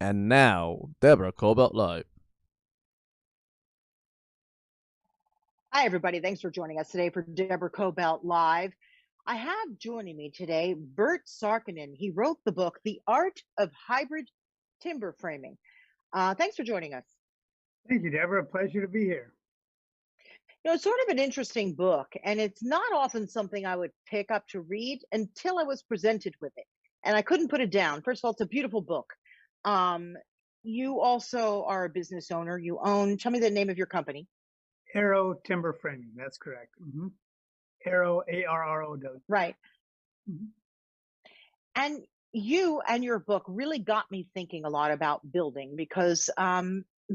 And now, Deborah Kobylt Live. Hi, everybody. Thanks for joining us today for Deborah Kobylt Live. I have joining me today Bert Sarkkinen. He wrote the book, The Art of Hybrid Timber Framing. Thanks for joining us. Thank you, Deborah. Pleasure to be here. You know, it's sort of an interesting book, and it's not often something I would pick up to read until I was presented with it. And I couldn't put it down. First of all, it's a beautiful book. You also are a business owner. Tell me the name of your company. Arrow Timber Framing. That's correct. Arrow, ARROW. Right. Mm-hmm. And you and your book really got me thinking a lot about building because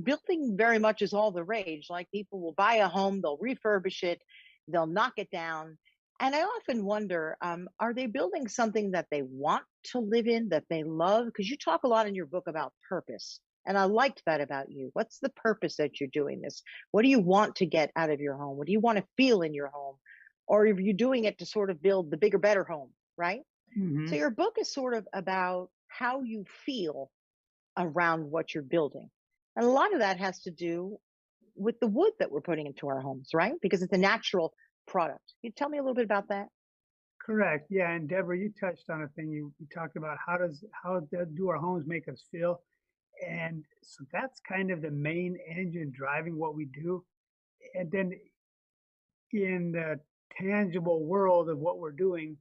building very much is all the rage. Like people will buy a home, they'll refurbish it, they'll knock it down. And I often wonder, are they building something that they want to live in, that they love? Because you talk a lot in your book about purpose. And I liked that about you. What's the purpose that you're doing this? What do you want to get out of your home? What do you want to feel in your home? Or are you doing it to sort of build the bigger, better home, right? Mm-hmm. So your book is sort of about how you feel around what you're building. And a lot of that has to do with the wood that we're putting into our homes, right? Because it's a natural product. Can you tell me a little bit about that? Correct. Yeah. And Deborah, you touched on a thing. You talked about how do our homes make us feel? And so that's kind of the main engine driving what we do. And then in the tangible world of what we're doing,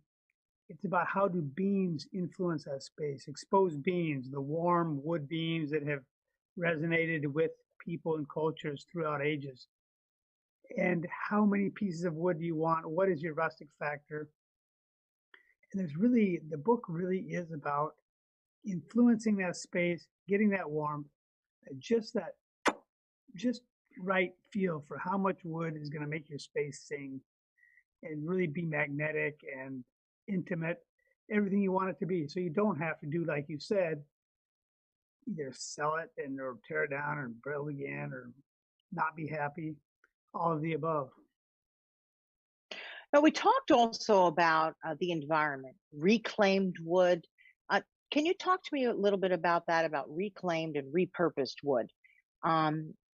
it's about how do beams influence that space, exposed beams, the warm wood beams that have resonated with people and cultures throughout ages. And how many pieces of wood do you want? What is your rustic factor? And the book really is about influencing that space, getting that warmth, just right feel for how much wood is going to make your space sing and really be magnetic and intimate, everything you want it to be. So you don't have to do, like you said, either sell it or tear it down and build again or not be happy, all of the above. Now, we talked also about the environment, reclaimed wood. Can you talk to me a little bit about that, about reclaimed and repurposed wood?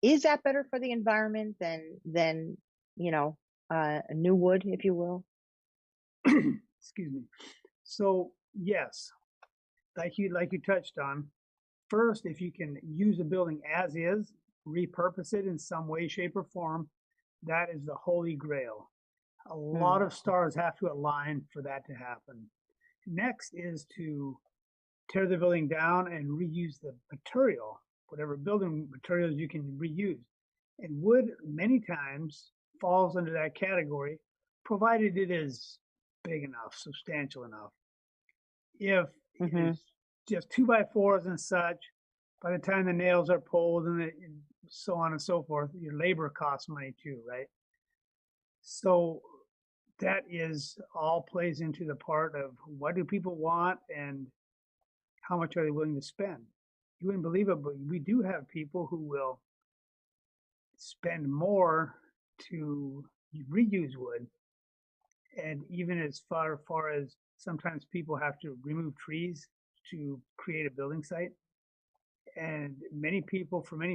Is that better for the environment than new wood, if you will? Excuse me. So yes, like you touched on, first, if you can use a building as is, repurpose it in some way, shape, or form, that is the holy grail. A lot of stars have to align for that to happen. Next is to tear the building down and reuse the material, whatever building materials you can reuse. And wood many times falls under that category, provided it is big enough, substantial enough. If it is just 2x4s and such, by the time the nails are pulled and so on and so forth, your labor costs money too, right? So that is all plays into the part of what do people want and how much are they willing to spend. You wouldn't believe it, but we do have people who will spend more to reuse wood. And even as far as sometimes people have to remove trees to create a building site. And for many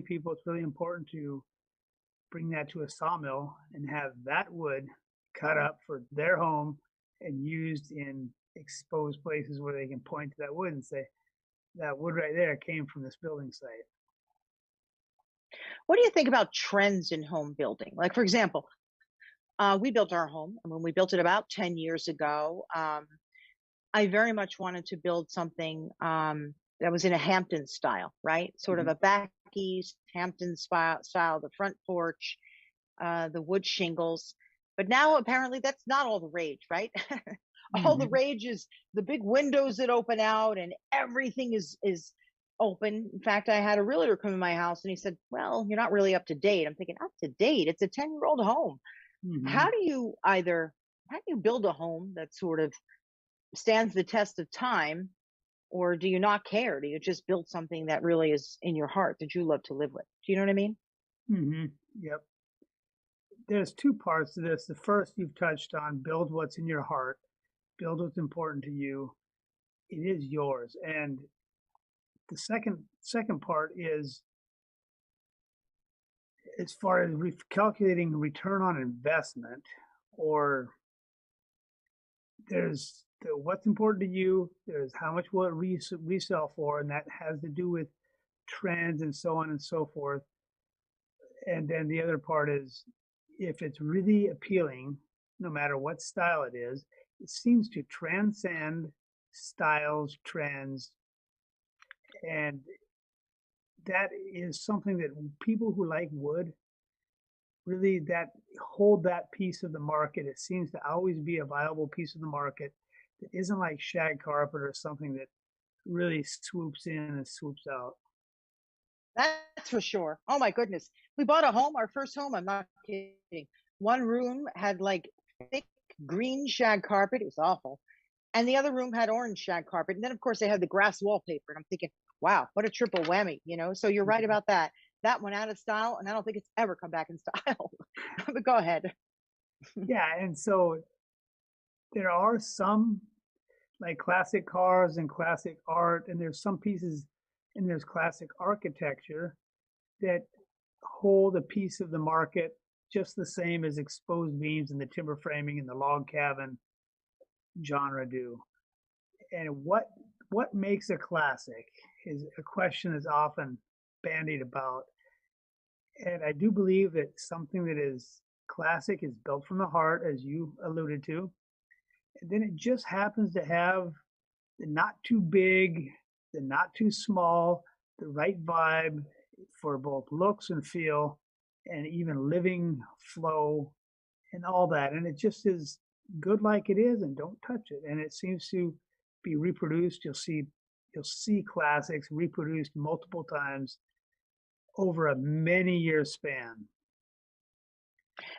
people, it's really important to bring that to a sawmill and have that wood cut up for their home and used in exposed places where they can point to that wood and say, that wood right there came from this building site. What do you think about trends in home building? Like, for example, we built our home, and when we built it about 10 years ago, I very much wanted to build something that was in a Hampton style, right? Sort of a back east Hampton style, the front porch, the wood shingles. But now apparently that's not all the rage, right? All the rage is the big windows that open out and everything is open. In fact, I had a realtor come in my house and he said, well, you're not really up to date. I'm thinking, up to date? It's a 10-year-old home. How do you build a home that sort of stands the test of time, or do you not care? Do you just build something that really is in your heart that you love to live with? Do you know what I mean? Yep. There's two parts to this. The first you've touched on, build what's in your heart, build what's important to you. It is yours. And the second part is as far as calculating return on investment, or there's what's important to you, there's how much will it resell for, and that has to do with trends and so on and so forth. And then the other part is if it's really appealing, no matter what style it is, it seems to transcend styles, trends, and that is something that people who like wood really that hold that piece of the market. It seems to always be a viable piece of the market that isn't like shag carpet or something that really swoops in and swoops out. That's for sure. Oh my goodness. We bought a home, our first home. I'm not kidding. One room had like thick green shag carpet. It was awful. And the other room had orange shag carpet. And then, of course, they had the grass wallpaper. And I'm thinking, wow, what a triple whammy, you know? So you're right about that. That went out of style, and I don't think it's ever come back in style. But go ahead. Yeah, and so there are some like classic cars and classic art, and there's some pieces and there's classic architecture that hold a piece of the market just the same as exposed beams and the timber framing and the log cabin genre do. And what makes a classic is a question that's often bandied about. And I do believe that something that is classic is built from the heart, as you alluded to. And then it just happens to have the not too big, the not too small, the right vibe for both looks and feel, and even living flow and all that. And it just is good like it is, and don't touch it. And it seems to be reproduced. You'll see classics reproduced multiple times over a many year span.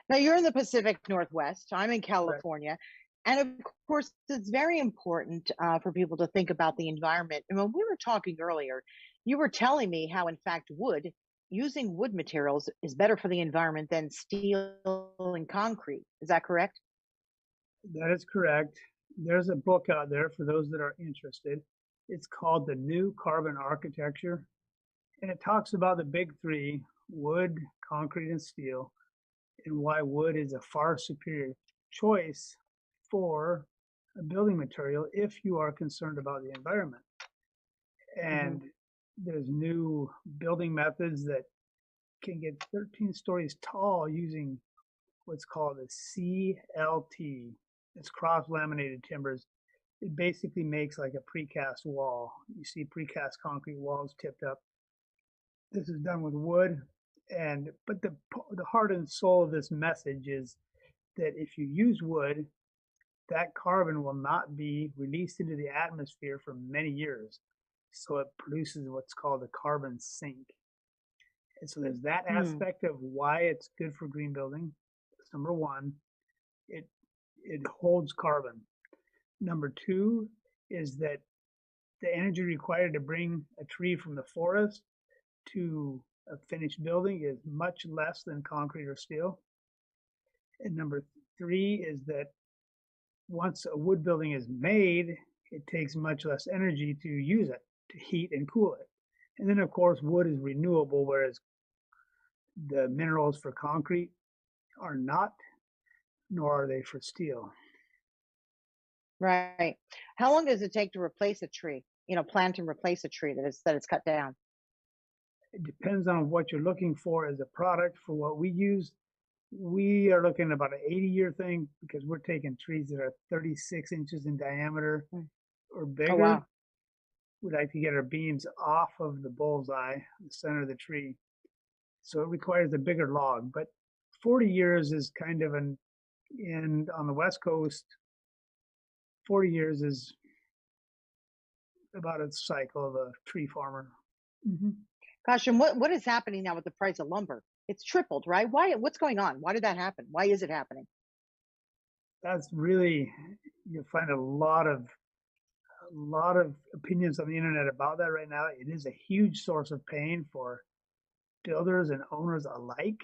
Now, you're in the Pacific Northwest. I'm in California. And of course, it's very important for people to think about the environment. And when we were talking earlier, you were telling me how, in fact, using wood materials is better for the environment than steel and concrete. Is that correct? That is correct. There's a book out there for those that are interested. It's called The New Carbon Architecture. And it talks about the big three: wood, concrete, and steel, and why wood is a far superior choice for a building material if you are concerned about the environment. And there's new building methods that can get 13 stories tall using what's called a CLT. It's cross-laminated timbers. It basically makes like a precast wall. You see precast concrete walls tipped up. This is done with wood, but the heart and soul of this message is that if you use wood, that carbon will not be released into the atmosphere for many years. So it produces what's called a carbon sink. And so there's that aspect of why it's good for green building. That's number one. It holds carbon. Number two is that the energy required to bring a tree from the forest to a finished building is much less than concrete or steel. And number three is that once a wood building is made, it takes much less energy to use it, to heat and cool it. And then, of course, wood is renewable, whereas the minerals for concrete are not, nor are they for steel. Right. How long does it take to replace a tree? Plant and replace a tree that is cut down? It depends on what you're looking for as a product. For what we use, we are looking at about an 80-year thing because we're taking trees that are 36 inches in diameter or bigger. Oh, wow. We like to get our beams off of the bullseye, the center of the tree. So it requires a bigger log. But 40 years is kind of on the West Coast, 40 years is about a cycle of a tree farmer. Gosh, and what is happening now with the price of lumber? It's tripled, right? Why? What's going on? Why did that happen? Why is it happening? That's really, you'll find a lot of opinions on the internet about that right now. It is a huge source of pain for builders and owners alike.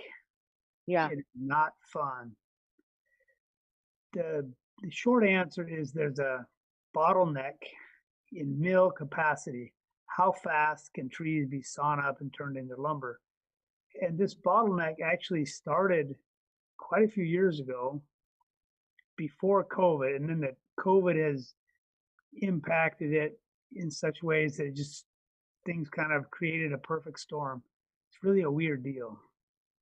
Yeah. It's not fun. The short answer is there's a bottleneck in mill capacity. how fast can trees be sawn up and turned into lumber? And this bottleneck actually started quite a few years ago before COVID, and then the COVID has impacted it in such ways that it just things kind of created a perfect storm. It's really a weird deal.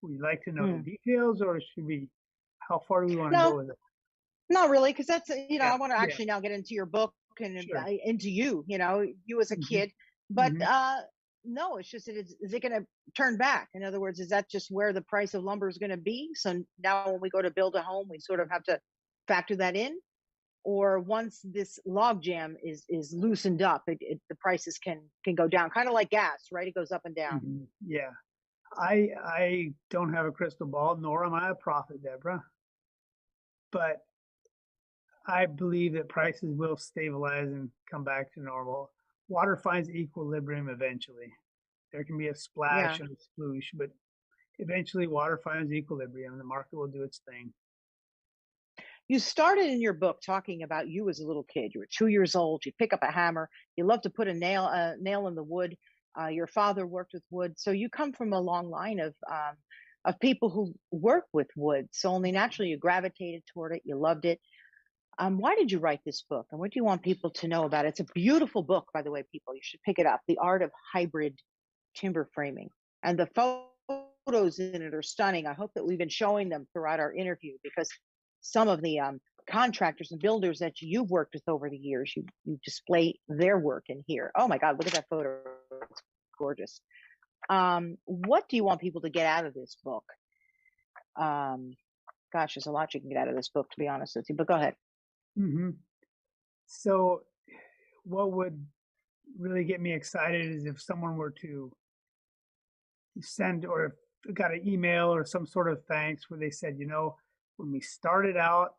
Would you like to know the details, or should we? How far do we want to go No, with it? not really, because that's, Yeah, I want to yeah, actually now get into your book and sure. into you, you as a hmm kid. But hmm no, it's just that is it going to turn back? In other words, is that just where the price of lumber is going to be? So now when we go to build a home, we sort of have to factor that in. Or once this log jam is loosened up, the prices can go down, kind of like gas, right? It goes up and down. Yeah. I don't have a crystal ball, nor am I a prophet, Deborah, but I believe that prices will stabilize and come back to normal. Water finds equilibrium eventually. There can be a splash Yeah. and a sploosh, but eventually water finds equilibrium and the market will do its thing. You started in your book talking about you as a little kid. You were 2 years old. You pick up a hammer. You love to put a nail in the wood. Your father worked with wood, so you come from a long line of people who work with wood. So only naturally you gravitated toward it. You loved it. Why did you write this book, and what do you want people to know about it? It's a beautiful book, by the way, people. You should pick it up. The Art of Hybrid Timber Framing, and the photos in it are stunning. I hope that we've been showing them throughout our interview, because some of the contractors and builders that you've worked with over the years, you display their work in here. Oh my God, look at that photo. It's gorgeous. What do you want people to get out of this book? Gosh, there's a lot you can get out of this book, to be honest with you, but go ahead. hmm So, what would really get me excited is if someone were to send or got an email or some sort of thanks where they said, when we started out,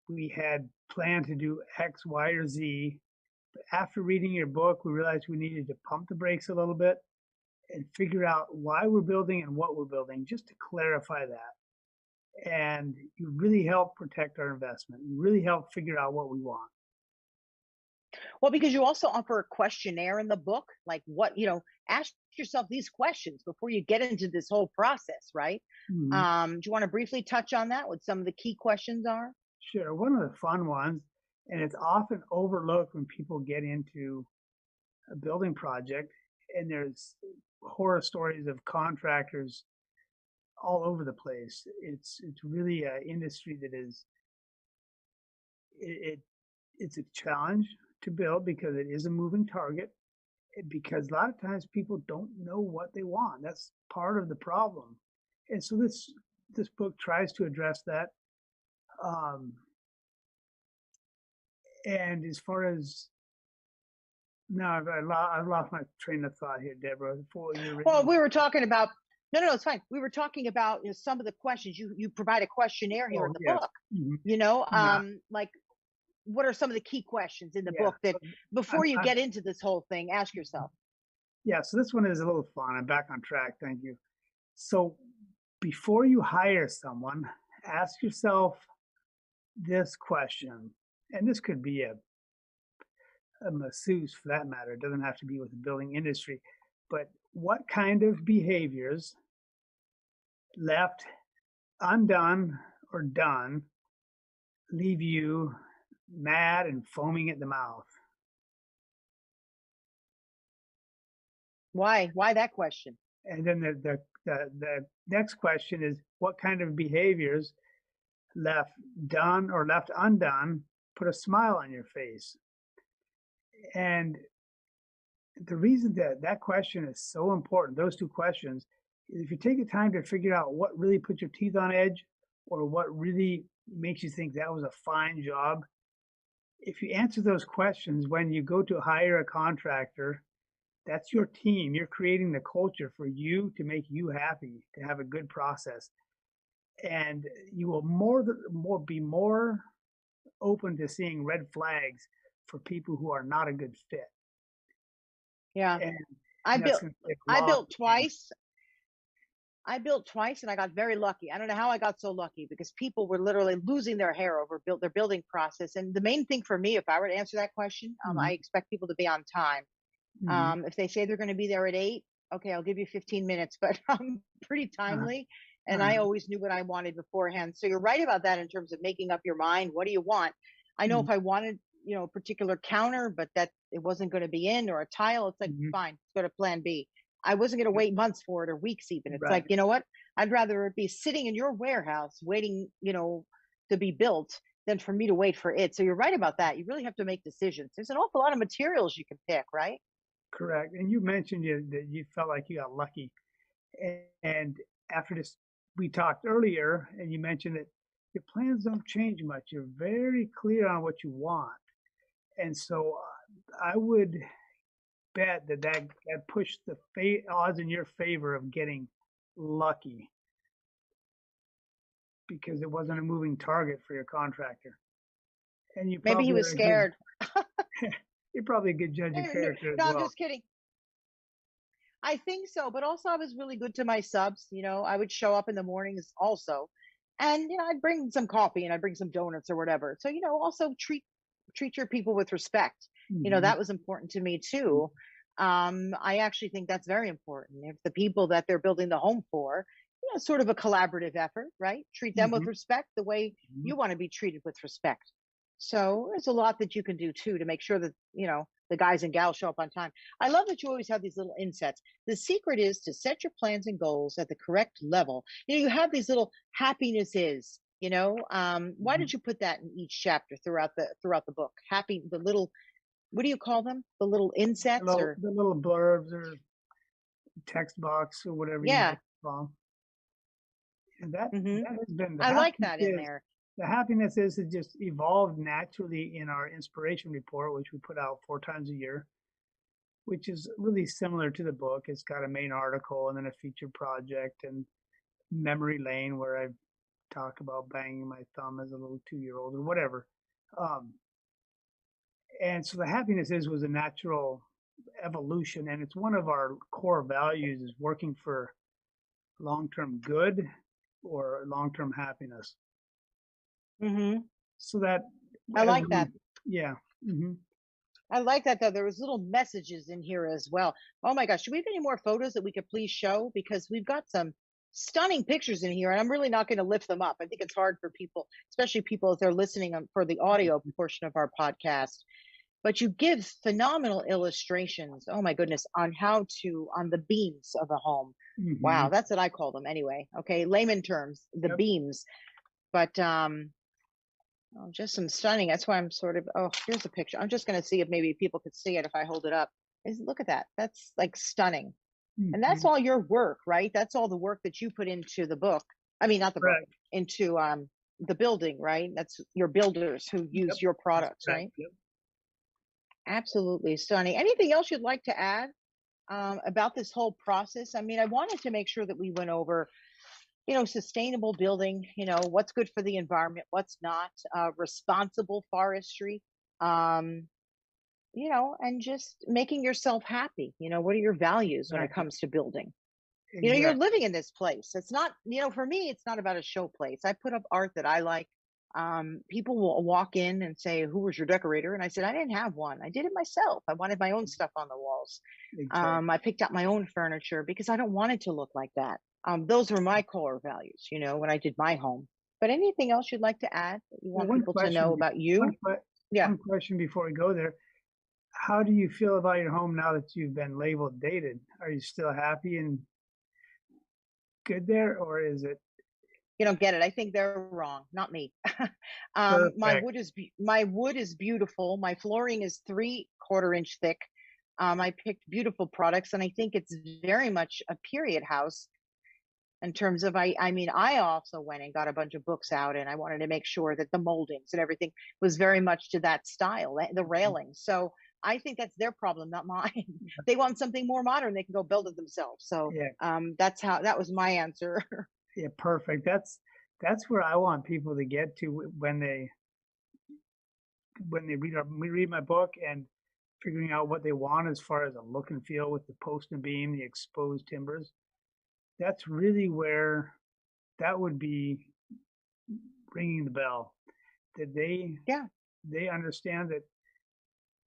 we had planned to do X, Y, or Z. But after reading your book, we realized we needed to pump the brakes a little bit and figure out why we're building and what we're building, just to clarify that. And you really help protect our investment. You really help figure out what we want. Well, because you also offer a questionnaire in the book, like ask yourself these questions before you get into this whole process, right? Mhm. Do you want to briefly touch on that, what some of the key questions are? Sure. One of the fun ones, and it's often overlooked when people get into a building project, and there's horror stories of contractors all over the place. It's really an industry that is it it's a challenge to build because it is a moving target. Because a lot of times people don't know what they want. That's part of the problem. And so this book tries to address that. Um, and as far as now, I've lost my train of thought here, Deborah. Before you Well, originally, we were talking about no, it's fine. We were talking about some of the questions. You provide a questionnaire here in oh the yes, book. hmm yeah, Like what are some of the key questions in the yeah. book that So before you get into this whole thing, ask yourself? yeah. So this one is a little fun. I'm back on track. Thank you. So before you hire someone, ask yourself this question, and this could be a masseuse for that matter. It doesn't have to be with the building industry. But what kind of behaviors left undone or done leave you mad and foaming at the mouth? Why that question? And then the next question is what kind of behaviors left done or left undone put a smile on your face? And the reason that that question is so important, those two questions, is if you take the time to figure out what really puts your teeth on edge or what really makes you think that was a fine job, if you answer those questions when you go to hire a contractor, that's your team. You're creating the culture for you to make you happy, to have a good process. And you will be more open to seeing red flags for people who are not a good fit. Yeah. And I that's built going to take a I lot. built twice. I built twice and I got very lucky. I don't know how I got so lucky, because people were literally losing their hair over their building process. And the main thing for me, if I were to answer that question, I Mhm. expect people to be on time. If they say they're going to be there at 8, okay, I'll give you 15 minutes, but I'm pretty timely. And I always knew what I wanted beforehand. So you're right about that in terms of making up your mind. What do you want? I know if I wanted, a particular counter, but that it wasn't going to be in, or a tile, it's like, fine, let's go to plan B. I wasn't going to wait months for it, or weeks even. It's like, you know what? I'd rather it be sitting in your warehouse waiting, to be built than for me to wait for it. So you're right about that. You really have to make decisions. There's an awful lot of materials you can pick, right? Correct. And you mentioned that you felt like you got lucky. And after this, we talked earlier, and you mentioned that your plans don't change much. You're very clear on what you want. And so I would bet that pushed the odds in your favor of getting lucky, because it wasn't a moving target for your contractor. And you maybe he was scared. You're probably a good judge of character as well. No, I'm just kidding. I think so, but also I was really good to my subs. I would show up in the mornings also, and I'd bring some coffee and I'd bring some donuts or whatever. So also treat your people with respect. That was important to me too. I actually think that's very important. If the people that they're building the home for, sort of a collaborative effort, right? Treat them with respect the way you want to be treated with respect. So there's a lot that you can do too to make sure that, the guys and gals show up on time. I love that you always have these little insets. The secret is to set your plans and goals at the correct level. You have these little happiness is, why did you put that in each chapter throughout the book? The little, what do you call them? The little insets, the little blurbs or text box or whatever. Yeah. You call them. And that has been I like that in there. The happiness is it just evolved naturally in our inspiration report, which we put out 4 times a year, which is really similar to the book. It's got a main article and then a featured project and memory lane where I talk about banging my thumb as a little 2-year-old or whatever. And so the happiness was a natural evolution, and it's one of our core values is working for long-term good or long-term happiness. So that I like that. Yeah. I like that, though. There was little messages in here as well. Oh my gosh, do we have any more photos that we could please show? Because we've got some stunning pictures in here, and I'm really not going to lift them up. I think it's hard for people, especially people if they're listening for the audio portion of our podcast. But you give phenomenal illustrations, oh my goodness, on the beams of a home. Wow, that's what I call them anyway. Okay, layman terms, the beams. But just some stunning. That's why I'm here's a picture. I'm just going to see if maybe people could see it if I hold it up. Look at that. That's like stunning. And that's all your work, right? That's all the work that you put into the book. I mean, not the book, into the building, right? That's your builders who use your products, right? Absolutely stunning. Anything else you'd like to add about this whole process? I mean, I wanted to make sure that we went over sustainable building, what's good for the environment, what's not, responsible forestry, and just making yourself happy. What are your values when it comes to building? You're living in this place. It's not, for me, it's not about a show place. I put up art that I like. People will walk in and say, who was your decorator? And I said, I didn't have one. I did it myself. I wanted my own stuff on the walls. I picked out my own furniture because I don't want it to look like that. Those were my core values, when I did my home. But anything else you'd like to add that you want people to know about you? One question before we go there. How do you feel about your home now that you've been labeled dated? Are you still happy and good there, or is it? You don't get it. I think they're wrong, not me. My wood is beautiful. My flooring is 3/4 inch thick. I picked beautiful products, and I think it's very much a period house. In terms of, I also went and got a bunch of books out, and I wanted to make sure that the moldings and everything was very much to that style, the railings. So I think that's their problem, not mine. They want something more modern, they can go build it themselves. So that was my answer. Yeah, perfect. That's where I want people to get to when they read my book and figuring out what they want as far as a look and feel with the post and beam, the exposed timbers. That's really where that would be ringing the bell. That they understand that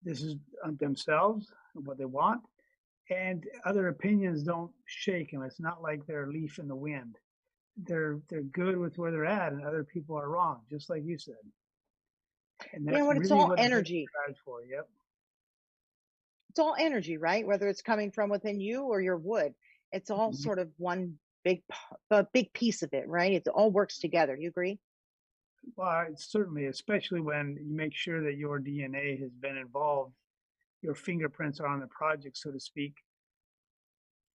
this is themselves and what they want, and other opinions don't shake them. It's not like they're a leaf in the wind. They're good with where they're at, and other people are wrong, just like you said. And You know that's what? It's really all what a business energy. strives for. Yep. It's all energy, right? Whether it's coming from within you or your wood, it's all Mhm. sort of one a big piece of it, right? It all works together. You agree? Well, certainly, especially when you make sure that your DNA has been involved, your fingerprints are on the project, so to speak,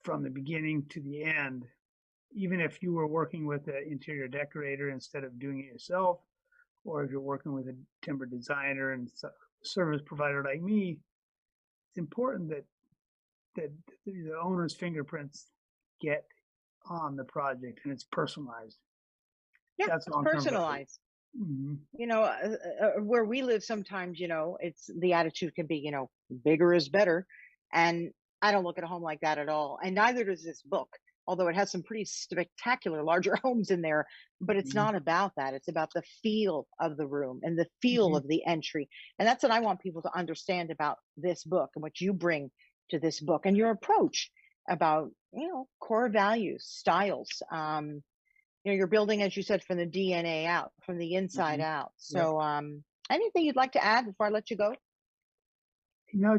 from the beginning to the end. Even if you were working with an interior decorator instead of doing it yourself, or if you're working with a timber designer and service provider like me, it's important that the owner's fingerprints get on the project and it's personalized. Yeah, That's it's long-term value. personalized. Hmm. You know, where we live, sometimes, it's the attitude can be, bigger is better. And I don't look at a home like that at all. And neither does this book, although it has some pretty spectacular larger homes in there. But it's Hmm. not about that. It's about the feel of the room and the feel Hmm. of the entry. And that's what I want people to understand about this book and what you bring to this book and your approach about, core values, styles. You're building, as you said, from the DNA out, from the inside Hmm. out. Yep. So, anything you'd like to add before I let you go?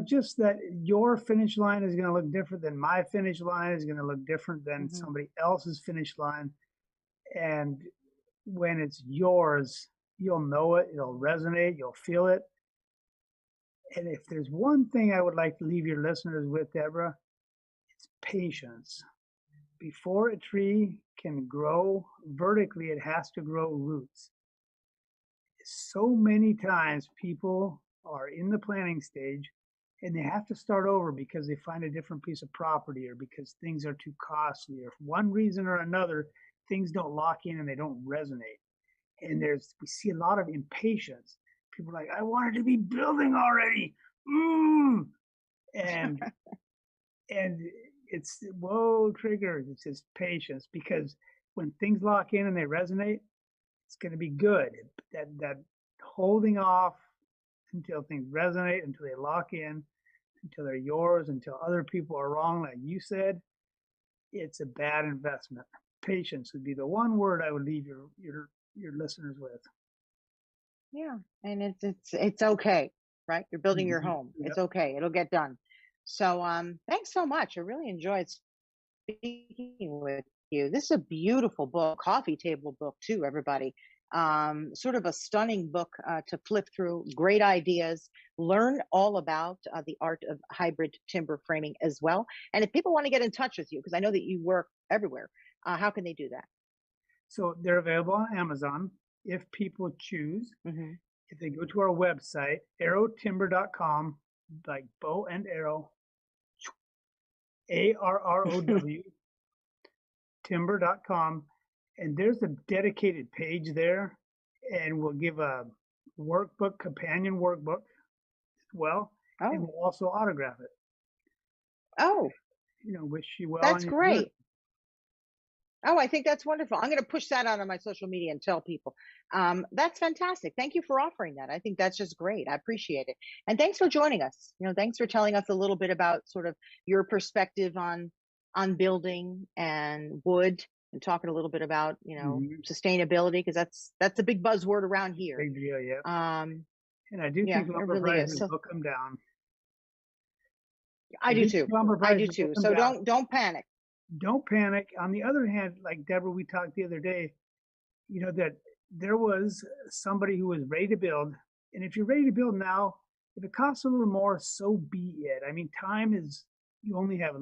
Just that your finish line is going to look different than my finish line, is going to look different than Hmm. somebody else's finish line. And when it's yours, you'll know it, it'll resonate, you'll feel it. And if there's one thing I would like to leave your listeners with, Deborah, it's patience. Before a tree can grow vertically, it has to grow roots. So many times people are in the planning stage and they have to start over because they find a different piece of property or because things are too costly or for one reason or another, things don't lock in and they don't resonate. And we see a lot of impatience. People are like, I wanted to be building already. Mm. And and it's whoa, triggers. It's just patience because when things lock in and they resonate, it's going to be good. That holding off until things resonate, until they lock in, until they're yours, until other people are wrong, like you said, it's a bad investment. Patience would be the one word I would leave your listeners with. Yeah, and it's okay, right? You're building your Mm-hmm. home. It's Yep. okay. It'll get done. So, thanks so much. I really enjoyed speaking with you. This is a beautiful book, coffee table book too, everybody. Sort of a stunning book to flip through. Great ideas. Learn all about the art of hybrid timber framing as well. And if people want to get in touch with you, because I know that you work everywhere, how can they do that? So they're available on Amazon if people choose. Hmm. If they go to our website, arrowtimber.com, like bow and arrow, ARROW, timber.com, and there's a dedicated page there, and we'll give a workbook, companion workbook as well, and Oh, we'll also autograph it. oh, Wish you well on that's your journey. great. Oh, I think that's wonderful. I'm going to push that out on my social media and tell people. That's fantastic. Thank you for offering that. I think that's just great. I appreciate it. And thanks for joining us. Thanks for telling us a little bit about sort of your perspective on building and wood and talking a little bit about, Mm-hmm. sustainability, because that's a big buzzword around here. Big deal, yeah. Um, And I do yeah, think it lumber really is. prices So will come down. I do too. Lumber I do prices will too. come So down. don't panic. Don't panic. On the other hand, like Deborah, we talked the other day, that there was somebody who was ready to build. And if you're ready to build now, if it costs a little more, so be it. I mean, you only have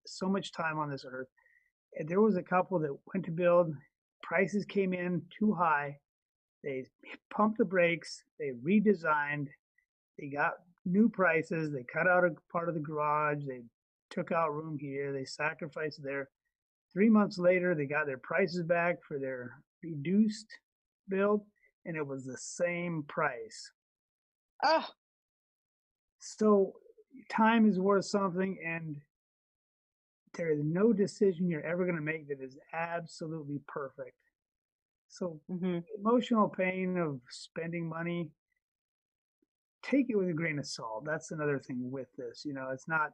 so much time on this earth. And there was a couple that went to build, prices came in too high. They pumped the brakes, they redesigned, they got new prices, they cut out a part of the garage, they took out room here, they sacrificed there. 3 months later, they got their prices back for their reduced build, and it was the same price. Oh, So time is worth something, and there is no decision you're ever going to make that is absolutely perfect. So mm-hmm. emotional pain of spending money, take it with a grain of salt. That's another thing with this. It's not,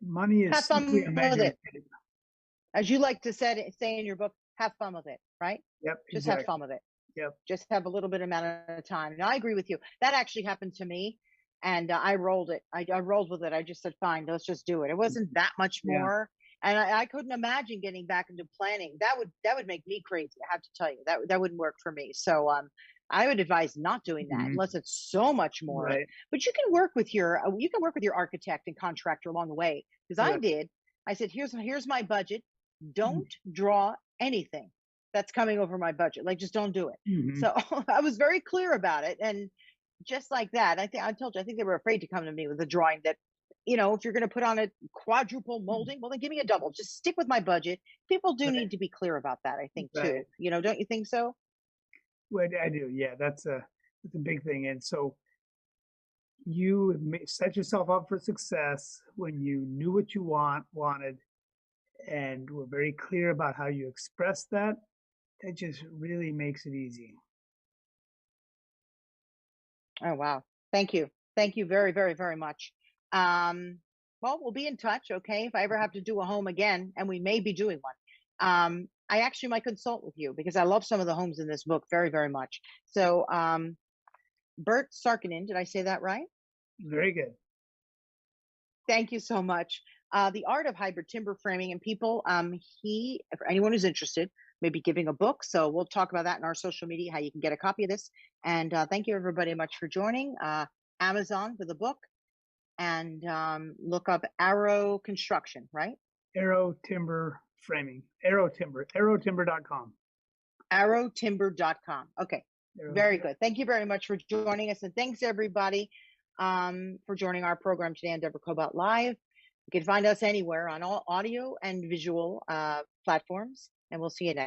money is Have simply a fun with measuring it. tape. As you like to say in your book, have fun with it, right? Yep, Just exactly. have fun with it. Yep. Just have a little bit amount of time. And I agree with you. That actually happened to me, and I rolled it. I rolled with it. I just said, fine, let's just do it. It wasn't that much Yeah. more, and I couldn't imagine getting back into planning. That would make me crazy. I have to tell you that wouldn't work for me. So I would advise not doing that unless it's so much more. Right. But you can work with your architect and contractor along the way, because I did. I said, here's my budget. Don't draw anything that's coming over my budget. Like, just don't do it. So I was very clear about it. And just like that, I told you, I think they were afraid to come to me with a drawing that, if you're going to put on a quadruple molding, well, then give me a double. Just stick with my budget. People do need to be clear about that, I think, too. Don't you think so? Well, I do. Yeah, that's a big thing. And so you set yourself up for success when you knew what you wanted, and were very clear about how you express that. That just really makes it easy. Oh, wow. Thank you. Thank you very, very, very much. Well, we'll be in touch, okay? If I ever have to do a home again, and we may be doing one, I actually might consult with you, because I love some of the homes in this book very, very much. So, Bert Sarkkinen, did I say that right? Very good. Thank you so much. The Art of Hybrid Timber Framing, and people, for anyone who's interested, may be giving a book. So we'll talk about that in our social media, how you can get a copy of this. And thank you everybody much for joining. Amazon for the book, and look up Arrow Construction, right? Arrow Timber Framing. Arrowtimber.com. Arrowtimber.com. Okay. Very good. Thank you very much for joining us. And thanks everybody for joining our program today on Deborah Kobylt Live. You can find us anywhere on all audio and visual platforms, and we'll see you next.